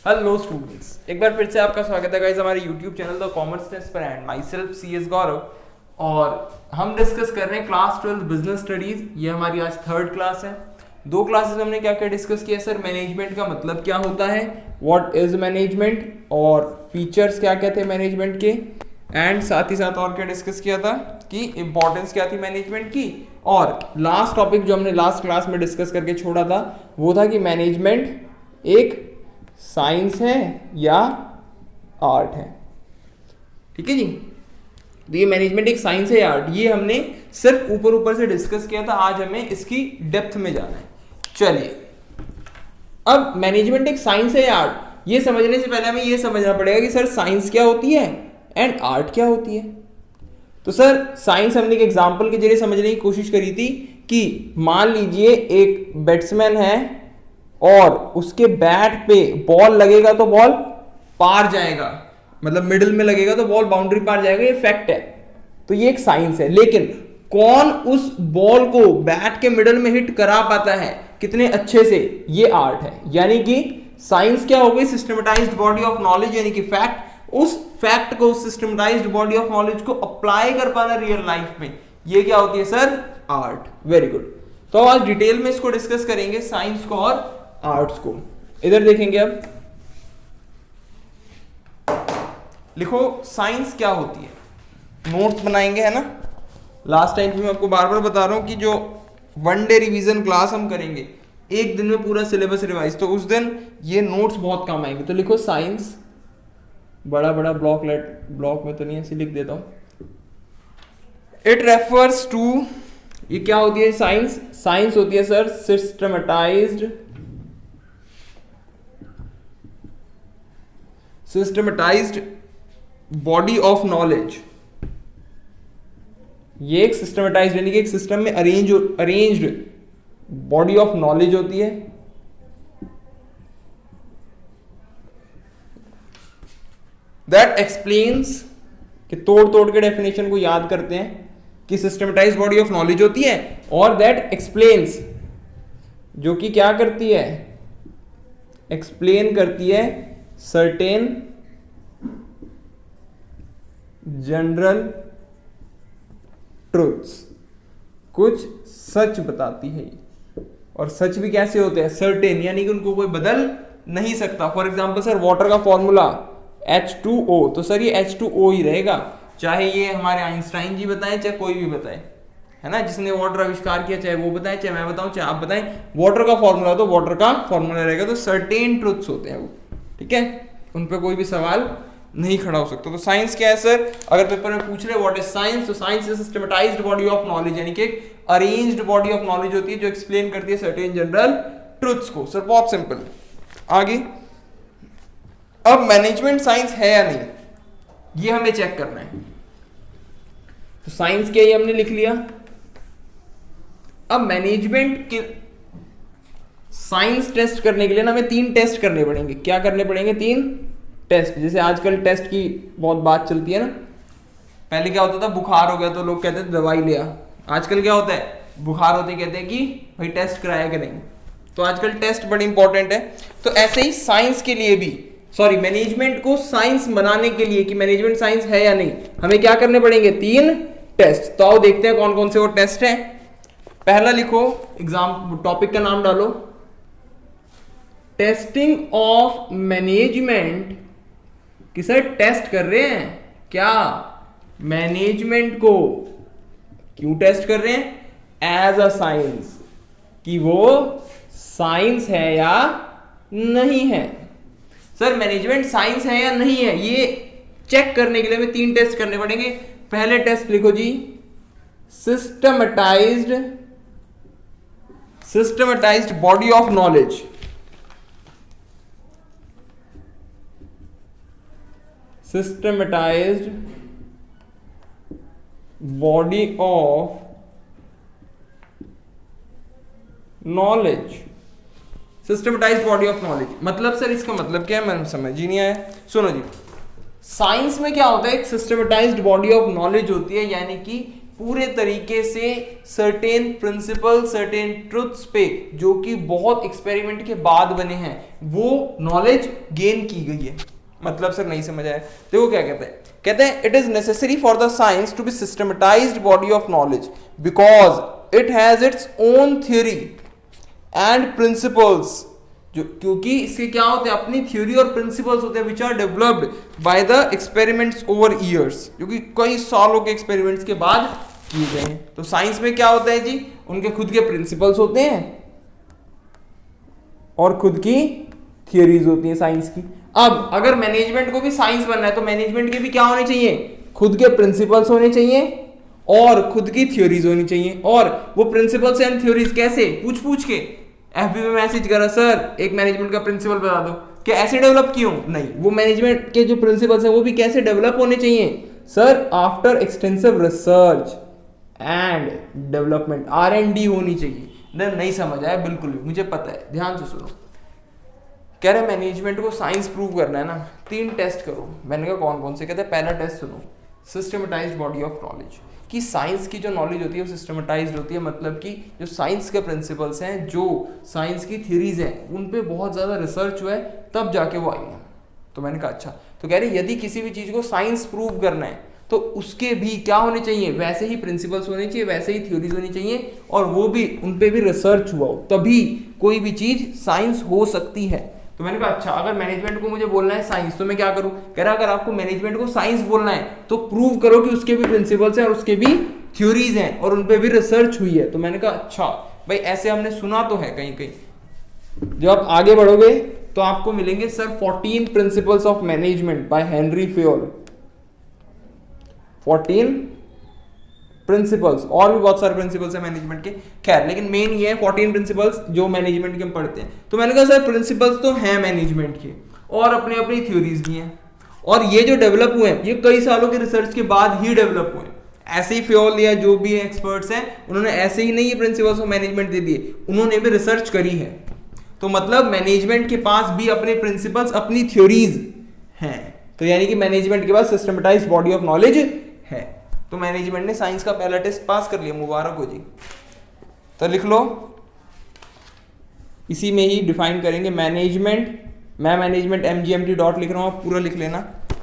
Hello students, एक बार फिर से आपका स्वागत है गाइस हमारे YouTube channel the commerce aspirant my self CS गौरव। और हम डिस्कस कर रहे हैं क्लास 12 बिजनेस स्टडीज। ये हमारी आज थर्ड क्लास है। दो क्लासेस हमने क्या क्या डिस्कस किया सर? मैनेजमेंट का मतलब क्या होता है, व्हाट इज मैनेजमेंट, और फीचर्स क्या क्या थे मैनेजमेंट के, एंड साथ ही साथ और क्या डिस्कस किया था कि इंपॉर्टेंस क्या थी मैनेजमेंट की। और लास्ट टॉपिक जो हमने लास्ट क्लास में डिस्कस करके छोड़ा था वो था कि मैनेजमेंट एक साइंस है या आर्ट है। ठीक है जी, तो ये मैनेजमेंट एक साइंस है या आर्ट, ये हमने सिर्फ ऊपर ऊपर से डिस्कस किया था। आज हमें इसकी डेप्थ में जाना है। चलिए, अब मैनेजमेंट एक साइंस है या आर्ट, ये समझने से पहले हमें ये समझना पड़ेगा कि सर साइंस क्या होती है एंड आर्ट क्या होती है। तो सर साइंस हमने एक एग्जांपल के जरिए समझने की कोशिश करी थी कि मान लीजिए एक बैट्समैन है और उसके बैट पे बॉल लगेगा तो बॉल पार जाएगा, मतलब मिडिल में लगेगा तो बॉल बाउंड्री पार जाएगा, ये फैक्ट है। तो ये एक साइंस है, लेकिन कौन उस बॉल को बैट के मिडिल में हिट करा पाता है कितने अच्छे से, ये आर्ट है। यानी कि साइंस क्या हो गई? सिस्टमेटाइज्ड बॉडी ऑफ नॉलेज, यानी कि फैक्ट। उस फैक्ट को, सिस्टमेटाइज्ड बॉडी ऑफ नॉलेज को अप्लाई कर पाना रियल लाइफ में, ये क्या होती है सर? आर्ट। Very good. तो आज डिटेल में इसको डिस्कस करेंगे, साइंस को और आर्ट्स को। इधर देखेंगे, अब लिखो साइंस क्या होती है, नोट्स बनाएंगे, है ना। लास्ट टाइम भी मैं आपको बार बार बता रहा हूं कि जो वन डे रिवीजन क्लास हम करेंगे, एक दिन में पूरा सिलेबस रिवाइज, तो उस दिन ये नोट्स बहुत काम आएंगे। तो लिखो साइंस, बड़ा बड़ा ब्लॉक में तो नहीं, ऐसे लिख देता हूं। इट रेफर्स टू, ये क्या होती है साइंस? साइंस होती है sir systematised body of knowledge. ये एक सिस्टमेटाइज्ड यानी कि एक सिस्टम में अरेंज्ड बॉडी ऑफ नॉलेज होती है। दैट एक्सप्लेन्स, कि तोड़ तोड़ के डेफिनेशन को याद करते हैं कि सिस्टमेटाइज्ड बॉडी ऑफ नॉलेज होती है, और दैट एक्सप्लेन्स, जो कि क्या करती है? एक्सप्लेन करती है सर्टेन जनरल ट्रूथ्स, कुछ सच बताती है। और सच भी कैसे होते हैं? सर्टेन, यानी कि उनको कोई बदल नहीं सकता। फॉर एग्जांपल सर, वाटर का फॉर्मूला H2O, तो सर ये H2O ही रहेगा, चाहे ये हमारे आइंस्टाइन जी बताएं चाहे कोई भी बताए, है ना। जिसने वाटर आविष्कार किया, चाहे वो बताए चाहे मैं बताऊं चाहे आप बताएं, वाटर का फॉर्मूला तो वाटर का फॉर्मूला रहेगा। तो सर्टेन ट्रूथ्स होते हैं वो, ठीक है, उन पर कोई भी सवाल नहीं खड़ा हो सकता। तो साइंस क्या है सर? अगर पेपर में पूछ रहे व्हाट इज साइंस, तो science is systematised body of knowledge, यानी कि एक अरेंज्ड बॉडी ऑफ नॉलेज होती है जो एक्सप्लेन करती है सर्टेन जनरल ट्रूथ्स को। सर बहुत सिंपल। आगे, अब मैनेजमेंट साइंस है या नहीं, ये हमें चेक करना है। तो साइंस क्या, ये हमने लिख लिया। अब मैनेजमेंट के साइंस टेस्ट करने के लिए ना हमें 3 टेस्ट करने पड़ेंगे। क्या करने पड़ेंगे? 3 टेस्ट। जैसे आजकल टेस्ट की बहुत बात चलती है ना, पहले क्या होता था, बुखार हो गया तो लोग कहते थे दवाई ले आ। आजकल क्या होता है, बुखार होते कहते हैं कि भाई टेस्ट कराया कि नहीं। तो आजकल टेस्ट बड़ी इंपॉर्टेंट है। तो ऐसे ही साइंस के लिए भी, सॉरी मैनेजमेंट को साइंस बनाने के लिए कि मैनेजमेंट साइंस है या नहीं, हमें क्या करने पड़ेंगे? 3 टेस्ट। तो आओ देखते हैं कौन कौन से वो टेस्ट हैं। पहला लिखो, एग्जाम टॉपिक का नाम डालो, टेस्टिंग ऑफ मैनेजमेंट। कि सर टेस्ट कर रहे हैं क्या मैनेजमेंट को? क्यों टेस्ट कर रहे हैं? एज अ साइंस, कि वो साइंस है या नहीं है। सर मैनेजमेंट साइंस है या नहीं है, ये चेक करने के लिए हमें 3 टेस्ट करने पड़ेंगे। पहले टेस्ट लिखो जी, systematised body of knowledge. Systematised body of knowledge. Systematised body of knowledge मतलब सर, इसका मतलब क्या है? मैं समझ ही नहीं आया। सुनो जी, साइंस में क्या होता है, एक सिस्टमेटाइज्ड बॉडी ऑफ नॉलेज होती है, यानी कि पूरे तरीके से सर्टेन प्रिंसिपल, सर्टेन ट्रुथ्स पे जो कि बहुत एक्सपेरिमेंट के बाद बने हैं, वो नॉलेज गेन की गई है। मतलब सर नहीं समझ आया, देखो क्या कहते हैं it is necessary for the science to be systematized body of knowledge because it has its own theory and principles. जो क्योंकि इसके क्या होते हैं, अपनी थ्योरी और प्रिंसिपल्स होते हैं which are developed by the experiments over years, जो कि कई सालों के एक्सपेरिमेंट्स के बाद किए गए हैं। तो साइंस में क्या होता है जी, उनके खुद के प्रिंसिपल्स होते हैं और खुद की थियरीज होती हैं साइंस की। अब अगर मैनेजमेंट को भी साइंस बनना है तो मैनेजमेंट के भी क्या होने चाहिए, खुद के प्रिंसिपल्स होने चाहिए और खुद की थ्योरीज होनी चाहिए। और वो प्रिंसिपल्स एंड थ्योरीज कैसे, पूछ के एफबी में मैसेज करा सर एक मैनेजमेंट का प्रिंसिपल बता दो, क्या ऐसे डेवलप क्यों, नहीं, वो मैनेजमेंट के जो प्रिंसिपल्स हैं वो भी कैसे डेवलप होने चाहिए sir, after extensive research and development, R&D होनी चाहिए। नहीं समझ आया बिल्कुल भी, मुझे पता है, ध्यान से सुनो। कह रहे मैनेजमेंट को साइंस प्रूव करना है ना, 3 टेस्ट करो। मैंने कहा कौन कौन से, कहते हैं पहला टेस्ट सुनो, सिस्टमेटाइज्ड बॉडी ऑफ नॉलेज, कि साइंस की जो नॉलेज होती है वो सिस्टमेटाइज्ड होती है, मतलब कि जो साइंस के प्रिंसिपल्स हैं, जो साइंस की थ्योरीज हैं, उन पे बहुत ज़्यादा रिसर्च हुआ है तब जाके वो आई है। तो मैंने कहा अच्छा, तो कह रहे यदि किसी भी चीज़ को साइंस प्रूव करना है तो उसके भी क्या होने चाहिए, वैसे ही प्रिंसिपल्स होने चाहिए, वैसे ही थ्योरीज होनी चाहिए, और वो भी उन पे भी रिसर्च हुआ हो, तभी कोई भी चीज़ साइंस हो सकती है। तो मैंने कहा अच्छा, अगर मैनेजमेंट को मुझे बोलना है साइंस तो मैं क्या करूं, कह रहा अगर आपको मैनेजमेंट को साइंस बोलना है तो प्रूव करो कि उसके भी प्रिंसिपल्स हैं और उसके भी थ्योरीज हैं और उन पे भी रिसर्च हुई है। तो मैंने कहा अच्छा भाई, ऐसे हमने सुना तो है कहीं कहीं। जब आप आगे बढ़ोगे तो आपको मिलेंगे sir 14 principles of management by Henry Fayol, 14 principles, और भी बहुत सारे प्रिंसिपल्स हैं मैनेजमेंट के, खैर लेकिन मेन ये है 14 प्रिंसिपल्स जो मैनेजमेंट के हम पढ़ते हैं। तो मैंने कहा सर प्रिंसिपल्स तो हैं मैनेजमेंट के और अपने अपनी थ्योरीज भी हैं, और ये जो डेवलप हुए हैं ये कई सालों के रिसर्च के बाद ही डेवलप हुए हैं। ऐसे ही फ्योल या जो भी एक्सपर्ट्स हैं उन्होंने ऐसे ही नहीं ये प्रिंसिपल्स ऑफ मैनेजमेंट दे दिए, उन्होंने भी रिसर्च करी है। तो मतलब मैनेजमेंट के पास भी अपने प्रिंसिपल्स, अपनी थ्योरीज हैं। तो यानी कि मैनेजमेंट के पास सिस्टमेटाइज्ड बॉडी ऑफ नॉलेज है। तो मैनेजमेंट ने साइंस का पहला टेस्ट पास कर लिया, मुबारक हो जी। तो लिख लो, इसी में ही डिफाइन करेंगे मैनेजमेंट। मैं मैनेजमेंट MGMT डॉट लिख रहा हूं, आप पूरा लिख लेना,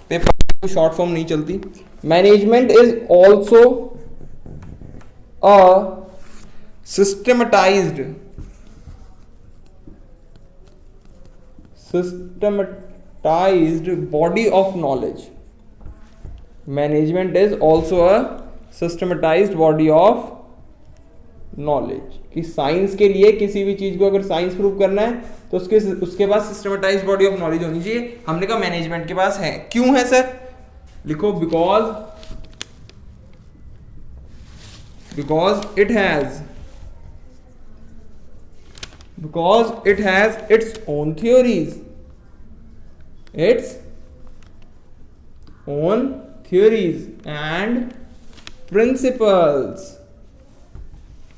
पेपर में शॉर्ट फॉर्म नहीं चलती। Management is also a systematised body of knowledge. Management is also a systematized body of knowledge. कि साइंस के लिए किसी भी चीज को अगर साइंस प्रूव करना है तो उसके पास सिस्टमेटाइज्ड बॉडी ऑफ नॉलेज होनी चाहिए। हमने कहा मैनेजमेंट के पास है। क्यों है सर? लिखो because it has its own theories, and principles।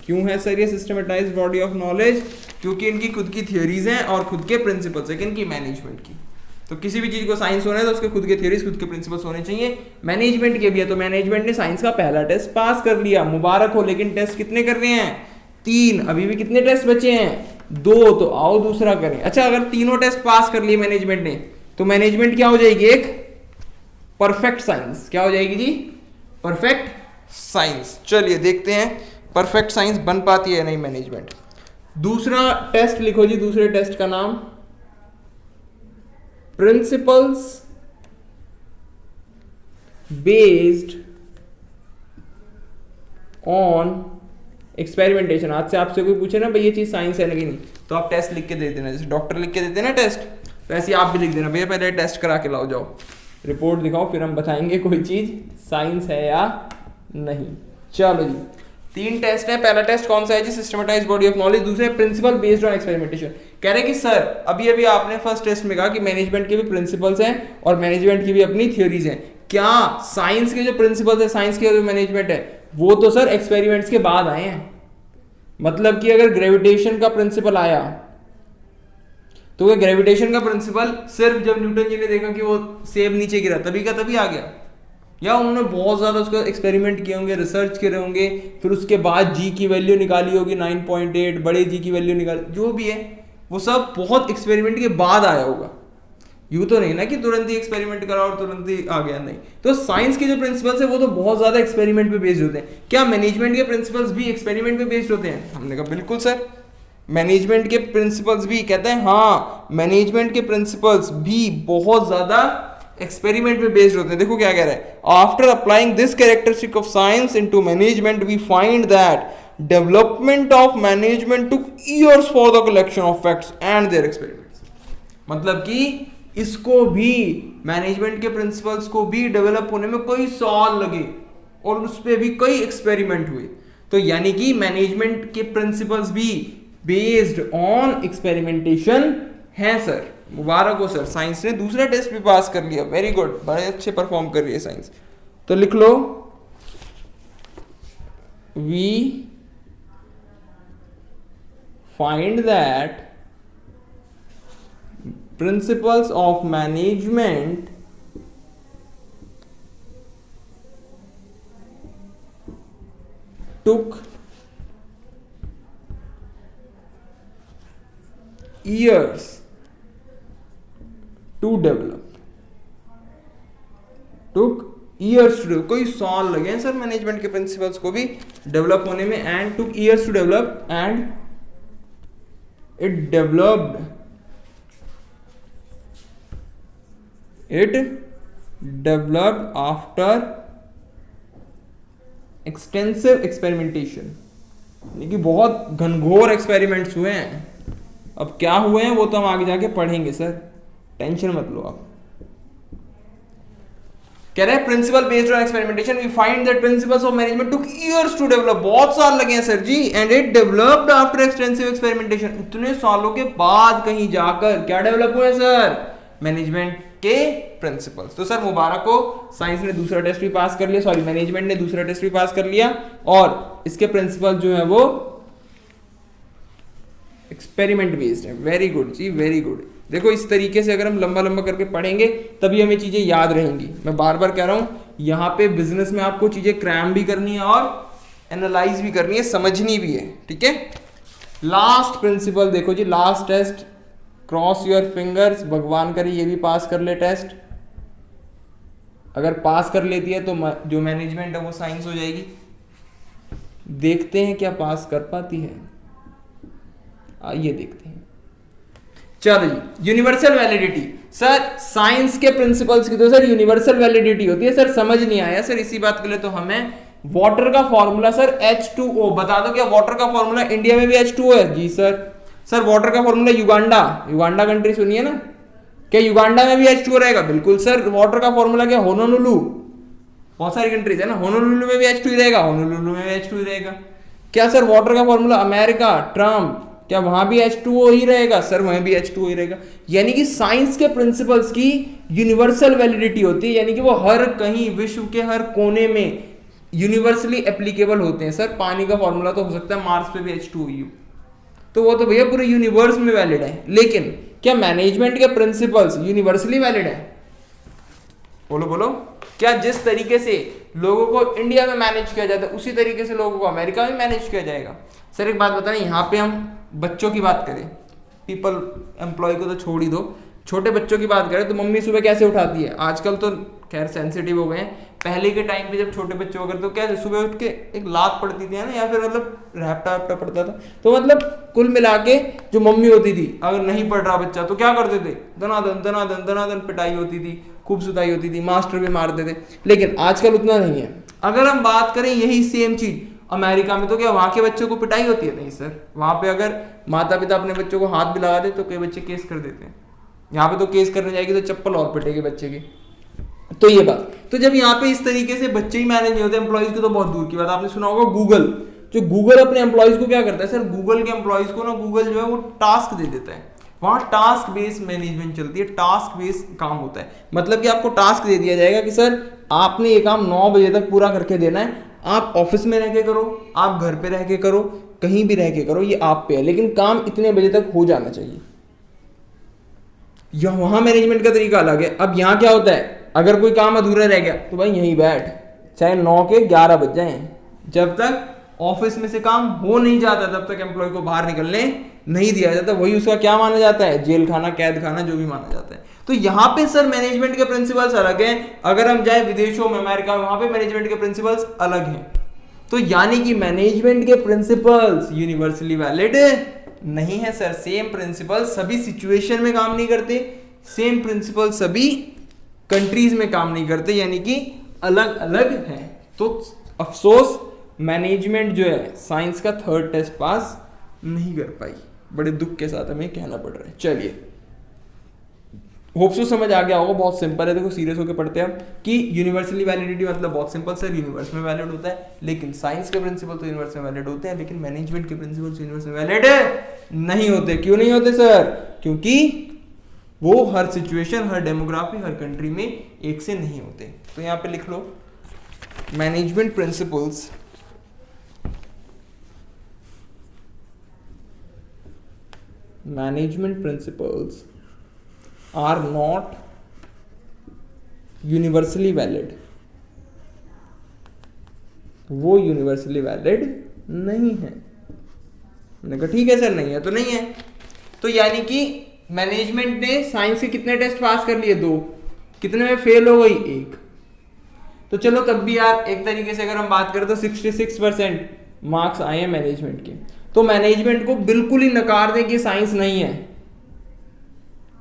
क्यों है सर ये सिस्टमेटाइज्ड बॉडी ऑफ नॉलेज? क्योंकि इनकी खुद की थ्योरीज हैं और खुद के प्रिंसिपल्स है। किनकी? मैनेजमेंट की। तो किसी भी चीज को साइंस होना है तो उसके खुद के थ्योरीज, खुद के प्रिंसिपल्स होने चाहिए। मैनेजमेंट के भी है, तो मैनेजमेंट ने साइंस का पहला टेस्ट पास कर लिया, मुबारक हो। लेकिन टेस्ट कितने कर रहे हैं? 3। अभी भी कितने टेस्ट बचे हैं? 2। तो आओ दूसरा करें। अच्छा, अगर तीनों टेस्ट पास कर लिए मैनेजमेंट ने तो मैनेजमेंट क्या हो जाएगी? एक परफेक्ट साइंस। क्या हो जाएगी जी? Perfect science. चलिए देखते हैं परफेक्ट साइंस बन पाती है नहीं मैनेजमेंट। दूसरा टेस्ट लिखो जी, दूसरे टेस्ट का नाम प्रिंसिपल्स बेस्ड ऑन एक्सपेरिमेंटेशन। आज से आपसे कोई पूछे ना भाई ये चीज साइंस है नहीं, तो आप टेस्ट लिख के दे देना। जैसे डॉक्टर लिख के देते ना टेस्ट, वैसे आप भी लिख देना, भैया पहले टेस्ट करा के लाओ, जाओ रिपोर्ट दिखाओ, फिर हम बताएंगे कोई चीज साइंस है या नहीं। चलो जी, 3 टेस्ट है। पहला टेस्ट कौन सा है जी? Systematised body of knowledge. दूसरे प्रिंसिपल बेस्ड ऑन एक्सपेरिमेंटेशन। कह रहे कि सर अभी आपने फर्स्ट टेस्ट में कहा कि मैनेजमेंट के भी प्रिंसिपल्स हैं और मैनेजमेंट की भी अपनी थ्योरीज हैं। क्या साइंस के जो प्रिंसिपल्स है, साइंस के जो मैनेजमेंट है, वो तो सर एक्सपेरिमेंट्स के बाद आए हैं। मतलब कि अगर ग्रेविटेशन का प्रिंसिपल आया तो ग्रेविटेशन का प्रिंसिपल सिर्फ जब न्यूटन जी ने देखा कि वो सेब नीचे गिरा तभी का तभी आ गया? या उन्होंने बहुत ज्यादा उसका एक्सपेरिमेंट किए होंगे, रिसर्च करे होंगे, फिर उसके बाद जी की वैल्यू निकाली होगी 9.8, बड़े जी की वैल्यू निकाली, जो भी है वो सब बहुत एक्सपेरिमेंट के बाद आया होगा। यूं तो नहीं ना कि तुरंत ही एक्सपेरिमेंट करा और तुरंत ही आ गया, नहीं। तो साइंस के जो प्रिंसिपल्स है वो तो बहुत ज्यादा एक्सपेरिमेंट पे बेस्ड होते हैं। क्या मैनेजमेंट के प्रिंसिपल्स भी एक्सपेरिमेंट पे बेस्ड होते हैं? हमने कहा बिल्कुल सर, मैनेजमेंट के प्रिंसिपल्स भी, कहते हैं हाँ मैनेजमेंट के प्रिंसिपल्स भी बहुत ज्यादा एक्सपेरिमेंट पे बेस्ड होते हैं। देखो क्या कह रहा है, after applying this characteristic of science into management we find that development of management took years for the collection of facts and their experiments. मतलब कि इसको भी, मैनेजमेंट के प्रिंसिपल्स को भी डेवलप होने में कई साल लगे और उस पर भी कई एक्सपेरिमेंट हुए। तो यानी कि मैनेजमेंट के प्रिंसिपल्स भी बेस्ड ऑन एक्सपेरिमेंटेशन है सर। मुबारक हो सर, साइंस ने दूसरा टेस्ट भी पास कर लिया, वेरी गुड, बड़े अच्छे परफॉर्म कर रही है साइंस। तो लिख लो, we find that principles of management took years to develop, कई साल लगे हैं सर मैनेजमेंट के प्रिंसिपल्स को भी डेवलप होने में, and took years to develop and it developed after extensive experimentation, यानी कि बहुत घनघोर एक्सपेरिमेंट्स हुए हैं। अब क्या हुए हैं वो तो हम आगे जाके पढ़ेंगे सर, टेंशन मत लो आप। कह रहे हैं principle based on experimentation we find that principles of management took years to develop, बहुत साल लगे हैं sir ji, and it developed after extensive experimentation, इतने सालों के बाद कहीं जाकर क्या डेवलप हुए सर? मैनेजमेंट के प्रिंसिपल्स। तो सर मुबारक हो, साइंस ने दूसरा टेस्ट भी पास कर लिया, सॉरी मैनेजमेंट ने दूसरा टेस्ट भी पास कर लिया, और इसके प्रिंसिपल जो है वो एक्सपेरिमेंट बेस्ड है। वेरी गुड जी, वेरी गुड। देखो इस तरीके से अगर हम लंबा लंबा करके पढ़ेंगे तभी हमें चीजें याद रहेंगी। मैं बार बार कह रहा हूं, यहाँ पे बिजनेस में आपको चीजें क्रैम भी करनी है और एनालाइज भी करनी है, समझनी भी है, ठीक है। लास्ट प्रिंसिपल देखो जी, last test, cross your fingers, भगवान करे ये भी पास कर ले टेस्ट। अगर पास कर लेती है तो जो मैनेजमेंट है वो साइंस हो जाएगी। देखते हैं क्या पास कर पाती है, आइए देखते हैं। चलो जी, यूनिवर्सल वैलिडिटी। सर साइंस के प्रिंसिपल्स की तो सर यूनिवर्सल वैलिडिटी होती है। सर समझ नहीं आया सर, इसी बात के लिए तो हमें वाटर का फॉर्मूला सर H2O बता दो। क्या वाटर का फॉर्मूला इंडिया में भी H2O है? जी सर। सर वाटर का फॉर्मूला युगांडा कंट्री सुनिए ना, क्या युगांडा में भी H2O रहेगा? बिल्कुल सर। वाटर का फॉर्मूला क्या? होनोलुलु, बहुत सारी कंट्रीज है ना, होनोलुलु में भी H2 रहेगा, होनोलुलु में भी H2 रहेगा। क्या सर वाटर का फॉर्मूला अमेरिका, ट्रम्प, क्या वहां भी H2O ही रहेगा? सर वहां भी H2O ही रहेगा। यानी कि साइंस के प्रिंसिपल्स की यूनिवर्सल वैलिडिटी होती है, यानी कि वो हर कहीं विश्व के हर कोने में यूनिवर्सली एप्लीकेबल होते हैं। सर पानी का फॉर्मूला तो हो सकता है मार्स पे भी H2O ही हो, तो वो तो भैया पूरे यूनिवर्स में वैलिड है। लेकिन क्या मैनेजमेंट के प्रिंसिपल्स यूनिवर्सली वैलिड है? बोलो बोलो। क्या जिस तरीके से लोगों को इंडिया में मैनेज किया जाता है उसी तरीके से लोगों को अमेरिका में मैनेज किया जाएगा? सर एक बात बताएं, यहाँ पे हम बच्चों की बात करें, पीपल एम्प्लॉय को तो छोड़ ही दो, छोटे बच्चों की बात करें तो मम्मी सुबह कैसे उठाती है? आजकल तो खैर सेंसिटिव हो गए हैं, पहले के टाइम पे जब छोटे बच्चे वगैरह तो क्या सुबह उठ के एक लात पड़ती थी ना, या फिर मतलब रैपटा वैपटा पड़ता था। तो मतलब कुल मिला के जो मम्मी होती थी, अगर नहीं पढ़ रहा बच्चा तो क्या करते थे? दनादन दनादन दनादन पिटाई होती थी, खूब सुताई होती थी, मास्टर भी मारते थे। लेकिन आजकल उतना नहीं है। अगर हम बात करें यही सेम चीज अमेरिका में, तो क्या वहां के बच्चों को पिटाई होती है? नहीं सर। वहां पे अगर माता पिता अपने बच्चों को हाथ भी लगा दे तो कई बच्चे केस कर देते हैं। यहाँ पे तो केस करने जाएगी तो चप्पल और पिटेगी बच्चे की। तो ये बात, तो जब यहाँ पे इस तरीके से बच्चे ही मैनेज नहीं होते, एम्प्लॉइज की तो बहुत दूर की बात। आपने सुना होगा गूगल, जो गूगल अपने एम्प्लॉइज को क्या करता है? सर गूगल के एम्प्लॉइज को ना गूगल जो है वो टास्क दे देता है। वहां टास्क बेस्ड मैनेजमेंट चलती है, टास्क बेस्ड काम होता है। मतलब कि आपको टास्क दे दिया जाएगा कि सर आपने ये काम 9 बजे तक पूरा करके देना है। आप ऑफिस में रह के करो, आप घर पे रह के करो, कहीं भी रह के करो, ये आप पे है, लेकिन काम इतने बजे तक हो जाना चाहिए। वहां मैनेजमेंट का तरीका अलग है। अब यहाँ क्या होता है? अगर कोई काम अधूरा रह गया तो भाई यहीं बैठ, चाहे 9 के 11 बज जाए, जब तक ऑफिस में से काम हो नहीं जाता तब तक एम्प्लॉय को बाहर निकलने नहीं दिया जाता। वही उसका क्या माना जाता है, जेल खाना, कैद खाना, जो भी माना जाता है। तो यहाँ पे सर मैनेजमेंट के प्रिंसिपल्स अलग हैं। अगर हम जाए विदेशों में, अमेरिका में, वहां पे मैनेजमेंट के प्रिंसिपल्स अलग हैं। तो यानी कि मैनेजमेंट के प्रिंसिपल्स यूनिवर्सली वैलिड नहीं है सर। सेम प्रिंसिपल सभी सिचुएशन में काम नहीं करते, सेम प्रिंसिपल सभी कंट्रीज में काम नहीं करते, यानी कि अलग अलग है। तो अफसोस मैनेजमेंट जो है साइंस का 3rd टेस्ट पास नहीं कर पाई, बड़े दुख के साथ हमें कहना पड़ रहा है। चलिए, होप सो समझ आ गया होगा, बहुत सिंपल है। देखो सीरियस होकर पढ़ते हैं कि यूनिवर्सली वैलिडिटी मतलब बहुत सिंपल सर, यूनिवर्स में वैलिड होता है। लेकिन साइंस के प्रिंसिपल तो यूनिवर्स में वैलिड होते हैं, लेकिन मैनेजमेंट के प्रिंसिपल यूनिवर्स में वैलिड नहीं होते। क्यों नहीं होते सर? क्योंकि वो हर सिचुएशन, हर डेमोग्राफी, हर कंट्री में एक से नहीं होते। तो यहाँ पे लिख लो, management principles are not universally valid। वो यूनिवर्सली वैलिड नहीं है। मैंने कहा ठीक है सर, नहीं है तो नहीं है। तो यानी कि मैनेजमेंट ने साइंस के कितने टेस्ट पास कर लिए? 2। कितने में फेल हो गई? 1। तो चलो तब भी यार एक तरीके से अगर हम बात करें तो 66% मार्क्स आए हैं मैनेजमेंट के। तो मैनेजमेंट को बिल्कुल ही नकार दें कि साइंस नहीं है,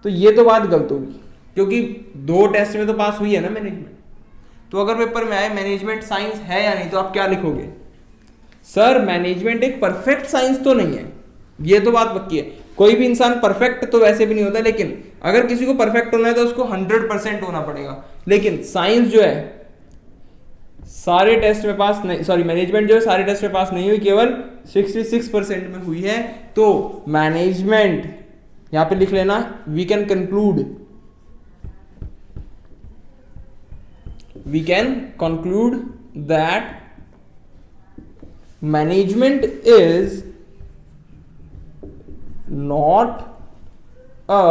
तो ये तो बात गलत होगी, क्योंकि 2 टेस्ट में तो पास हुई है ना मैनेजमेंट। तो अगर पेपर में आए मैनेजमेंट साइंस है या नहीं, तो आप क्या लिखोगे? सर मैनेजमेंट एक परफेक्ट साइंस तो नहीं है, ये तो बात पक्की है। कोई भी इंसान परफेक्ट तो वैसे भी नहीं होता, लेकिन अगर किसी को परफेक्ट होना है तो उसको 100% होना पड़ेगा। लेकिन साइंस जो है सारे टेस्ट में पास नहीं, सॉरी मैनेजमेंट जो है सारे टेस्ट में पास नहीं हुई, केवल 66% में हुई है। तो मैनेजमेंट यहां पे लिख लेना, we can conclude that management is not a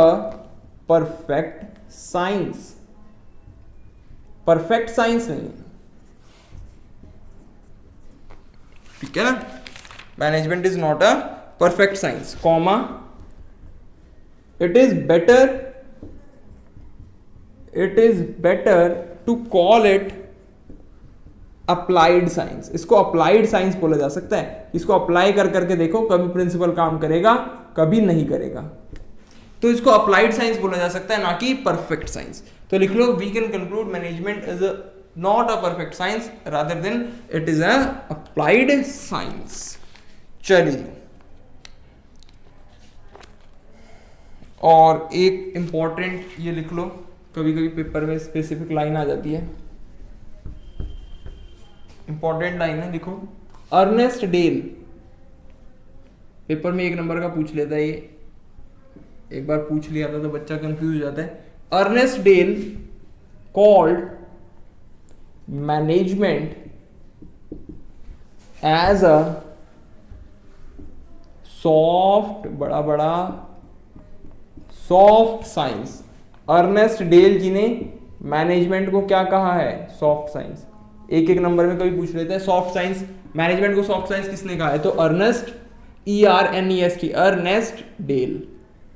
perfect science. Perfect science नहीं, ठीक है ना। Management is not a perfect science, comma, it is better to call it applied science। इसको applied science बोला जा सकता है। इसको अप्लाई कर करके देखो, कभी प्रिंसिपल काम करेगा, कभी नहीं करेगा। तो इसको अप्लाइड साइंस बोला जा सकता है, ना कि परफेक्ट साइंस। तो लिख लो, we can conclude management is not a perfect science rather than it is a applied science. चलिए, और एक इंपॉर्टेंट ये लिख लो, कभी कभी पेपर में स्पेसिफिक लाइन आ जाती है, इंपॉर्टेंट लाइन है, लिखो, अर्नेस्ट डेल। पेपर में 1 नंबर का पूछ लेता है, ये एक बार पूछ लिया था तो बच्चा कंफ्यूज हो जाता है। Ernest Dale called management as a soft, बड़ा बड़ा soft science. Ernest Dale ji ने मैनेजमेंट को क्या कहा है? Soft science. एक एक नंबर में कभी पूछ लेते हैं सॉफ्ट साइंस, मैनेजमेंट को सॉफ्ट साइंस किसने कहा है? तो Ernest, ERNEST, Ernest Dale.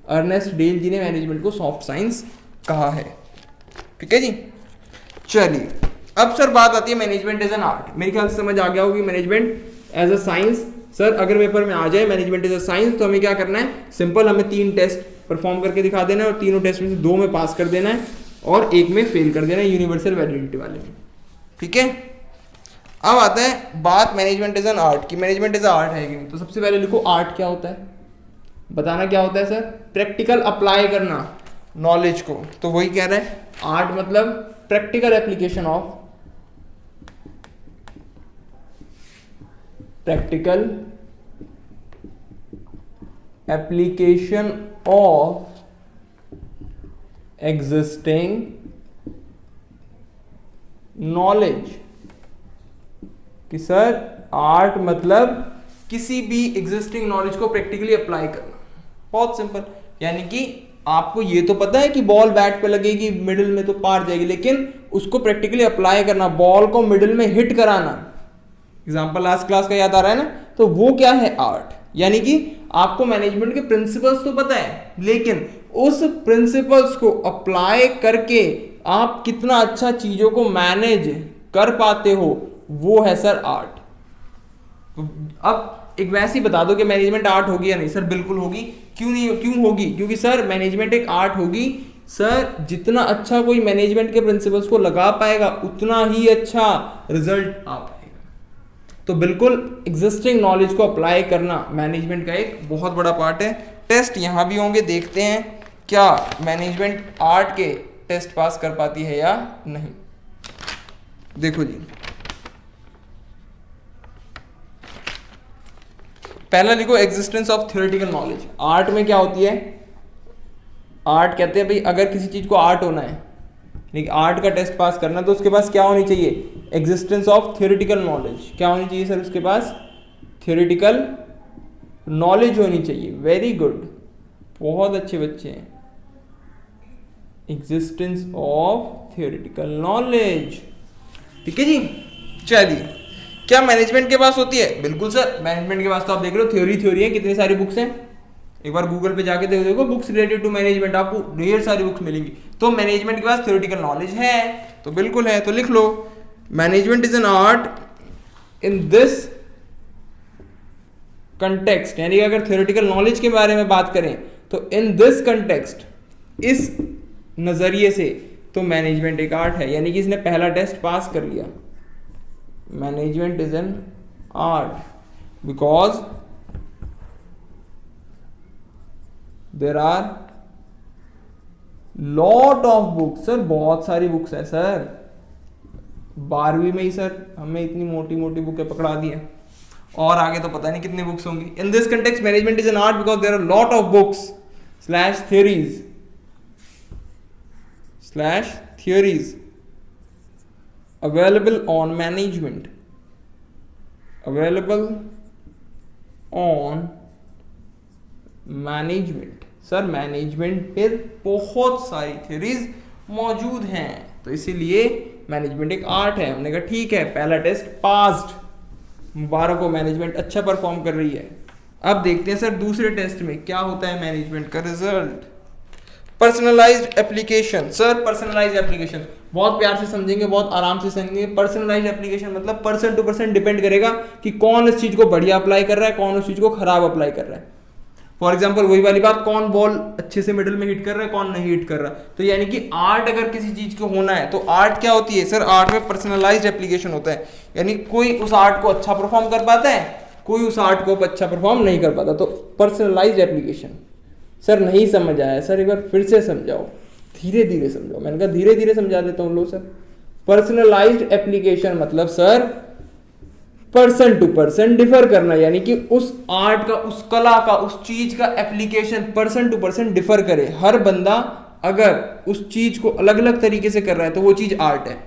Ernest Dale ji ने मैनेजमेंट को सॉफ्ट साइंस कहा है, ठीक है जी। चलिए, अब सर बात आती है मैनेजमेंट एज एन आर्ट। मेरे ख्याल से समझ आ गया होगी management as a science. Sir अगर पेपर में आ जाए मैनेजमेंट एज अ साइंस, तो हमें क्या करना है? सिंपल, हमें 3 टेस्ट परफॉर्म करके दिखा देना है, और तीनों टेस्ट में से 2 में पास कर देना है और 1 में फेल कर देना है, यूनिवर्सल वैलिडिटी वाले में, ठीक है। अब आता है बात मैनेजमेंट एज एन आर्ट की। मैनेजमेंट एज आर्ट है कि नहीं? तो सबसे पहले लिखो, आर्ट क्या होता है, बताना क्या होता है सर? प्रैक्टिकल अप्लाई करना नॉलेज को। तो वही कह रहा है, आर्ट मतलब practical application of, practical application of existing knowledge. कि सर आर्ट मतलब किसी भी एग्जिस्टिंग नॉलेज को प्रैक्टिकली अप्लाई करना। बहुत सिंपल, यानी कि आपको ये तो पता है कि बॉल बैट पे लगेगी मिडिल में तो पार जाएगी, लेकिन उसको प्रैक्टिकली अप्लाई करना, बॉल को मिडिल में हिट कराना, एग्जांपल लास्ट क्लास का याद आ रहा है ना, तो वो क्या है, आर्ट। यानी कि आपको मैनेजमेंट के प्रिंसिपल्स तो पता है, लेकिन उस प्रिंसिपल्स को अप्लाई करके आप कितना अच्छा चीजों को मैनेज कर पाते हो, वो है सर आर्ट। तो अब एक वैसे ही बता दो कि मैनेजमेंट आर्ट होगी या नहीं। सर बिल्कुल होगी। क्यों नहीं, क्यों होगी? क्योंकि सर मैनेजमेंट एक आर्ट होगी सर। जितना अच्छा कोई मैनेजमेंट के प्रिंसिपल्स को लगा पाएगा उतना ही अच्छा रिजल्ट आ पाएगा। तो बिल्कुल एग्जिस्टिंग नॉलेज को अप्लाई करना मैनेजमेंट का एक बहुत बड़ा पार्ट है। टेस्ट यहाँ भी होंगे, देखते हैं क्या मैनेजमेंट आर्ट के टेस्ट पास कर पाती है या नहीं। देखो जी, पहला लिखो existence of theoretical knowledge. Art में क्या होती है? आर्ट कहते हैं भाई अगर किसी चीज को आर्ट होना है, लेकिन आर्ट का टेस्ट पास करना, तो उसके पास क्या होनी चाहिए? Existence of theoretical knowledge. क्या होनी चाहिए सर उसके पास? थ्योरेटिकल नॉलेज होनी चाहिए। वेरी गुड, बहुत अच्छे बच्चे हैं। एग्जिस्टेंस ऑफ थ्योरेटिकल नॉलेज, ठीक है जी। चलिए, क्या मैनेजमेंट के पास होती है? बिल्कुल सर, मैनेजमेंट के पास तो आप देख लो थ्योरी है, कितनी सारी बुक्स हैं। एक बार गूगल पे जाके देखो बुक्स रिलेटेड टू मैनेजमेंट, आपको ढेर सारी बुक्स मिलेंगी। तो मैनेजमेंट के पास थ्योरेटिकल नॉलेज है, तो बिल्कुल है। तो लिख लो, management is an art in this context. यानी कि अगर थ्योरेटिकल नॉलेज के बारे में बात करें तो इन दिस कंटेक्स्ट, इस नजरिए से, तो मैनेजमेंट एक आर्ट है। यानी कि इसने पहला टेस्ट पास कर लिया। Management is an art because there are lot of books. Sir बहुत सारी बुक्स है सर, 12वीं में ही सर हमें इतनी मोटी मोटी बुकें पकड़ा दी हैं, और आगे तो पता नहीं कितनी बुक्स होंगी। In this context management is an art because there are lot of books slash theories available on management, sir management पे बहुत सारी थ्योरीज मौजूद हैं, तो इसीलिए मैनेजमेंट एक आर्ट है। हमने कहा ठीक है, पहला टेस्ट पास्ड, मुबारक हो, मैनेजमेंट अच्छा परफॉर्म कर रही है। अब देखते हैं सर दूसरे टेस्ट में क्या होता है मैनेजमेंट का result. Personalised application. Sir personalised application बहुत प्यार से समझेंगे, बहुत आराम से समझेंगे। पर्सनलाइज्ड एप्लीकेशन मतलब पर्सन टू पर्सन डिपेंड करेगा कि कौन इस चीज को बढ़िया अप्लाई कर रहा है, कौन उस चीज को खराब अप्लाई कर रहा है। फॉर एग्जाम्पल वही वाली बात, कौन बॉल अच्छे से मिडिल में हिट कर रहा है, कौन नहीं हिट कर रहा। तो यानी कि आर्ट अगर किसी चीज को होना है तो आर्ट क्या होती है सर? आर्ट में पर्सनलाइज्ड एप्लीकेशन होता है। यानी कोई उस आर्ट को अच्छा परफॉर्म कर पाता है, कोई उस आर्ट को अच्छा परफॉर्म नहीं कर पाता। तो पर्सनलाइज्ड एप्लीकेशन। सर नहीं समझ आया सर, एक बार फिर से समझाओ, धीरे धीरे समझाओ। मैंने कहा धीरे धीरे समझा देता हूँ लो सर। पर्सनलाइज्ड एप्लीकेशन मतलब sir person to person differ करना, यानी कि उस आर्ट का, उस कला का, उस चीज का application person to person differ करे। हर बंदा अगर उस चीज को अलग अलग तरीके से कर रहा है तो वो चीज आर्ट है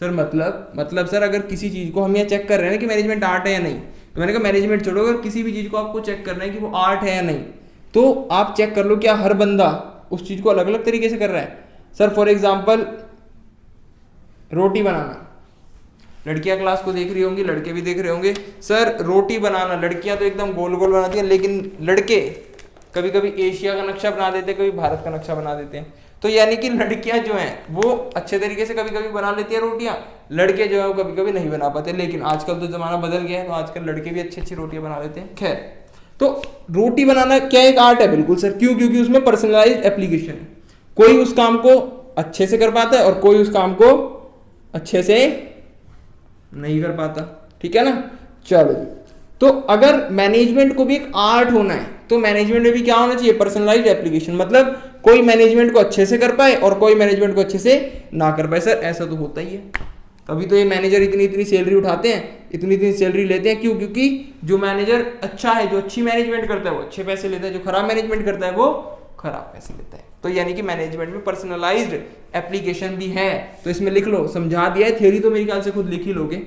सर। मतलब सर अगर किसी चीज को हम यह चेक कर रहे हैं कि मैनेजमेंट आर्ट है या नहीं, तो मैंने कहा मैनेजमेंट छोड़ो, अगर किसी भी चीज को आपको चेक करना है कि वो आर्ट है या नहीं, तो आप चेक कर लो क्या हर बंदा उस चीज को अलग अलग तरीके से कर रहा है। सर फॉर एग्जांपल रोटी बनाना, लड़कियां क्लास को देख रही होंगी, लड़के भी देख रहे होंगे। सर रोटी बनाना, लड़कियां तो एकदम गोल गोल बनाती हैं, लेकिन लड़के कभी कभी एशिया का नक्शा बना देते हैं, कभी भारत का नक्शा बना देते हैं। तो यानी कि लड़कियां जो हैं वो अच्छे तरीके से कभी कभी बना लेती है रोटियां, लड़के जो है वो कभी कभी नहीं बना पाते। लेकिन आजकल तो जमाना बदल गया है, तो आजकल लड़के भी अच्छी अच्छी रोटियां बना लेते हैं। खैर, तो रोटी बनाना क्या एक आर्ट है? बिल्कुल सर। क्यों? क्योंकि उसमें पर्सनलाइज्ड एप्लीकेशन है। कोई उस काम को अच्छे से कर पाता है और कोई उस काम को अच्छे से नहीं कर पाता, ठीक है ना। चलो, तो अगर मैनेजमेंट को भी एक आर्ट होना है तो मैनेजमेंट में भी क्या होना चाहिए? Personalised application. मतलब कोई मैनेजमेंट को अच्छे से कर पाए और कोई मैनेजमेंट को अच्छे से ना कर पाए। सर ऐसा तो होता ही है, तभी तो ये मैनेजर इतनी इतनी सैलरी उठाते हैं, इतनी इतनी सैलरी लेते हैं। क्यों? क्योंकि जो मैनेजर अच्छा है, जो अच्छी मैनेजमेंट करता है वो अच्छे पैसे लेता है, जो खराब मैनेजमेंट करता है वो खराब पैसे लेता है। तो यानी कि मैनेजमेंट में पर्सनलाइज्ड एप्लीकेशन भी है। तो इसमें लिख लो, समझा दिया है, थ्योरी तो मेरे ख्याल से खुद लिख ही लोगे,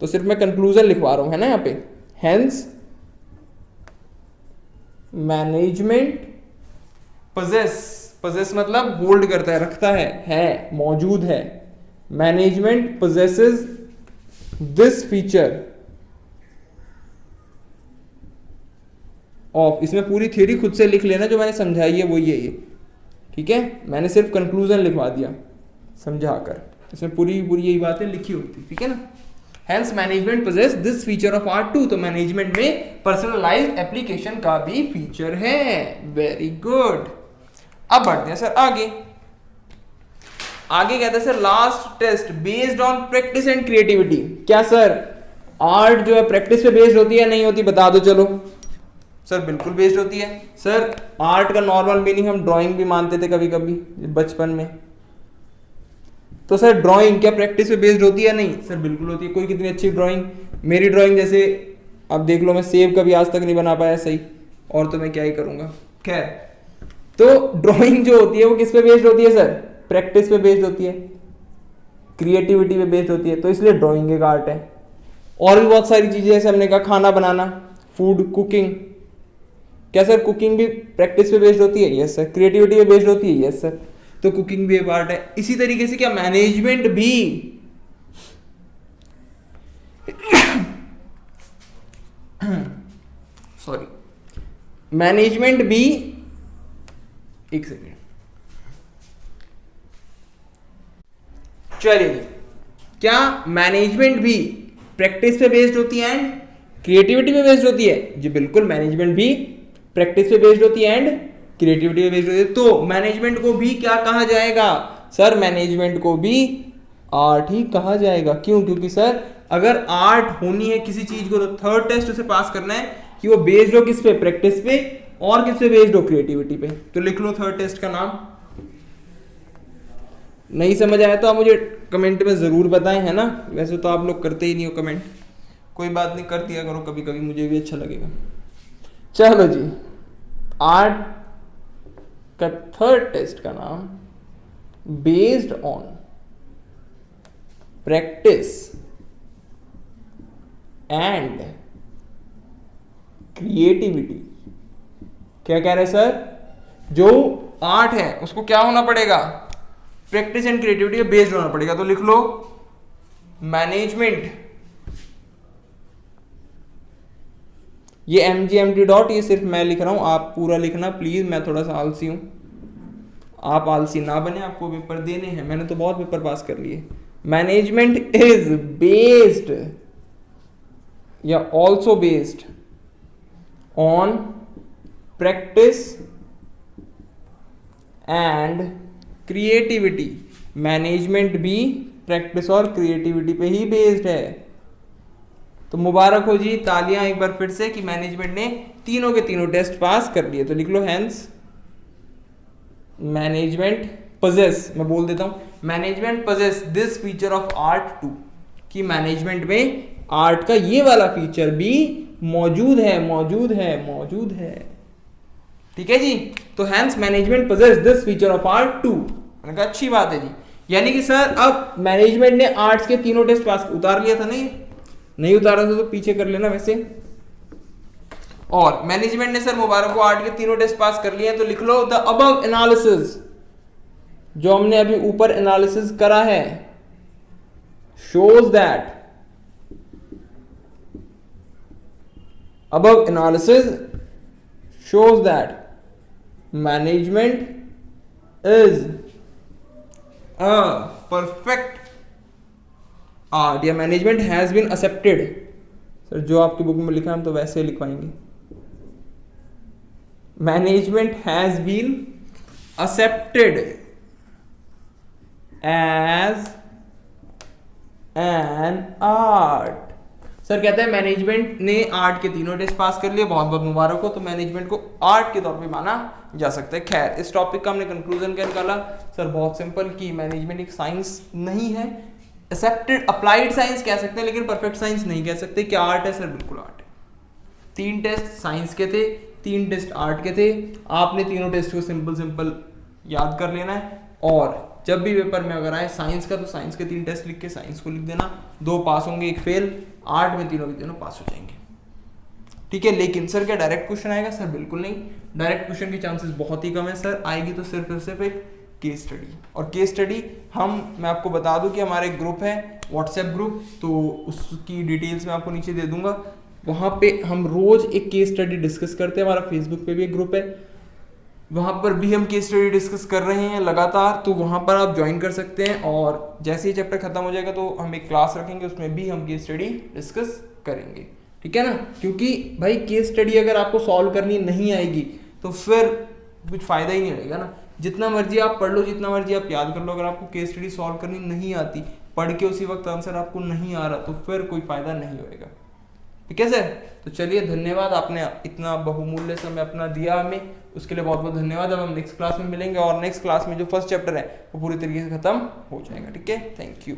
तो सिर्फ मैं कंक्लूजन लिखवा रहा हूं, है ना यहाँ पे। हेंस मैनेजमेंट possess मतलब होल्ड करता है, रखता है, मौजूद है। Management possesses this feature of, इसमें पूरी थ्योरी खुद से लिख लेना, जो मैंने समझाई है वो ये, ठीक है। मैंने सिर्फ कंक्लूजन लिखवा दिया समझाकर, इसमें पूरी यही बातें लिखी हुई थी, ठीक है ना। Hence management possess this feature of R2, तो मैनेजमेंट में पर्सनलाइज्ड एप्लीकेशन का भी फीचर है। Very good. अब बढ़ते हैं सर आगे कहते हैं sir last test based on practice and creativity. क्या सर आर्ट जो है प्रैक्टिस पे बेस्ड होती है नहीं होती, बता दो चलो। सर बिल्कुल बेस्ड होती है। सर आर्ट का नॉर्मल मीनिंग हम ड्राइंग भी मानते थे कभी कभी बचपन में, तो सर ड्राइंग क्या प्रैक्टिस पे बेस्ड होती है? नहीं सर बिल्कुल होती है। कोई कितनी अच्छी ड्राइंग, मेरी ड्राइंग जैसे अब देख लो, मैं सेब कभी आज तक नहीं बना पाया सही, और तो मैं क्या ही करूंगा। खैर, तो ड्राइंग जो होती है वो किस पे बेस्ड होती है सर? प्रैक्टिस पे बेस्ड होती है, क्रिएटिविटी पे बेस्ड होती है, तो इसलिए ड्राइंग एक आर्ट है। और भी बहुत सारी चीजें जैसे हमने कहा खाना बनाना, फूड, कुकिंग। क्या सर कुकिंग भी प्रैक्टिस पे बेस्ड होती है? Yes sir. क्रिएटिविटी पे बेस्ड होती है? Yes sir. तो कुकिंग भी एक आर्ट है। इसी तरीके से क्या मैनेजमेंट भी सॉरी, मैनेजमेंट भी, एक सेकेंड, चलिए, क्या मैनेजमेंट भी प्रैक्टिस पे बेस्ड होती है एंड क्रिएटिविटी पे बेस्ड होती है? जी बिल्कुल, मैनेजमेंट भी प्रैक्टिस पे बेस्ड होती है एंड क्रिएटिविटी पे बेस्ड होती है। तो मैनेजमेंट को भी क्या कहा जाएगा सर? मैनेजमेंट को भी आर्ट ही कहा जाएगा। क्यों? क्योंकि सर अगर आर्ट होनी है किसी चीज को, तो थर्ड टेस्ट उसे पास करना है कि वो बेस्ड हो किस पे? प्रैक्टिस पे, और किस पे बेस्ड हो? क्रिएटिविटी पे। तो लिख लो थर्ड टेस्ट का नाम। नहीं समझ आया तो आप मुझे कमेंट में जरूर बताएं, है ना। वैसे तो आप लोग करते ही नहीं हो कमेंट, कोई बात नहीं, कर दिया करो कभी कभी, मुझे भी अच्छा लगेगा। चलो जी, आर्ट का थर्ड टेस्ट का नाम based on practice and creativity. क्या कह रहे हैं सर? जो आर्ट है उसको क्या होना पड़ेगा? प्रैक्टिस एंड क्रिएटिविटी पे बेस्ड होना पड़ेगा। तो लिख लो मैनेजमेंट, ये MGMT डॉट, ये सिर्फ मैं लिख रहा हूं, आप पूरा लिखना प्लीज। मैं थोड़ा सा आलसी हूं, आप आलसी ना बने, आपको पेपर देने हैं, मैंने तो बहुत पेपर पास कर लिए। मैनेजमेंट इज बेस्ड या also based on practice and creativity. Management भी प्रैक्टिस और क्रिएटिविटी पे ही बेस्ड है। तो मुबारक हो जी, तालियां एक बार फिर से कि मैनेजमेंट ने तीनों के तीनों टेस्ट पास कर लिए। तो लिख लो हैंस मैनेजमेंट possess, मैं बोल देता हूं, management possess this feature of art 2, कि मैनेजमेंट में आर्ट का ये वाला फीचर भी मौजूद है। ठीक है जी। तो hence management possess this feature of art 2। मैंने कहा अच्छी बात है जी, यानी कि सर अब मैनेजमेंट ने आर्ट्स के तीनों टेस्ट पास उतार लिया था। नहीं उतारा था तो पीछे कर लेना वैसे। और मैनेजमेंट ने सर मुबारक को आर्ट के तीनों टेस्ट पास कर लिए हैं। तो लिख लो द अबव एनालिसिस, जो हमने अभी ऊपर एनालिसिस करा है, shows that, above analysis shows that management is a perfect art, या management has been accepted। Sir जो आपकी बुक में लिखा है हम तो वैसे ही लिखवाएंगे, management has been accepted as an art। Sir कहते हैं मैनेजमेंट ने आर्ट के तीनों टेस्ट पास कर लिए, बहुत बहुत मुबारक हो। तो मैनेजमेंट को आर्ट के तौर पे माना जा सकता है। खैर, इस टॉपिक का हमने कंक्लूजन क्या निकाला सर? बहुत सिंपल, कि मैनेजमेंट एक साइंस नहीं है, एक्सेप्टेड अप्लाइड साइंस कह सकते हैं, लेकिन परफेक्ट साइंस नहीं कह सकते। क्या आर्ट है सर? बिल्कुल आर्ट है। 3 टेस्ट साइंस के थे, 3 टेस्ट आर्ट के थे। आपने तीनों टेस्ट को सिंपल याद कर लेना है, और जब भी पेपर में अगर आए साइंस का, तो साइंस के 3 टेस्ट लिख के साइंस को लिख देना। 2 पास होंगे, 1 फेल। आर्ट में तीनों के तीनों पास हो जाएंगे। ठीक है। लेकिन सर क्या डायरेक्ट क्वेश्चन आएगा? सर बिल्कुल नहीं, डायरेक्ट क्वेश्चन के चांसेस बहुत ही कम है सर। आएगी तो सिर्फ एक केस स्टडी। और केस स्टडी मैं आपको बता दूं कि हमारा एक ग्रुप है, व्हाट्सएप ग्रुप, तो उसकी डिटेल्स मैं आपको नीचे दे दूंगा। वहाँ पे हम रोज एक केस स्टडी डिस्कस करते हैं। हमारा फेसबुक पे भी एक ग्रुप है, वहाँ पर भी हम केस स्टडी डिस्कस कर रहे हैं लगातार, तो वहाँ पर आप ज्वाइन कर सकते हैं। और जैसे ही चैप्टर खत्म हो जाएगा तो हम एक क्लास रखेंगे, उसमें भी हम केस स्टडी डिस्कस करेंगे, ठीक है ना। क्योंकि भाई केस स्टडी अगर आपको सॉल्व करनी नहीं आएगी तो फिर कुछ फायदा ही नहीं रहेगा ना। जितना मर्जी आप पढ़ लो, जितना मर्जी आप याद कर लो, अगर आपको केस स्टडी सॉल्व करनी नहीं आती, पढ़ के उसी वक्त आंसर आपको नहीं आ रहा, तो फिर कोई फायदा नहीं होएगा, ठीक है सर। तो चलिए, धन्यवाद, आपने इतना बहुमूल्य समय अपना दिया हमें, उसके लिए बहुत बहुत धन्यवाद। अब हम नेक्स्ट क्लास में मिलेंगे और नेक्स्ट क्लास में जो फर्स्ट चैप्टर है वो पूरी तरीके से खत्म हो जाएगा, ठीक है। Thank you.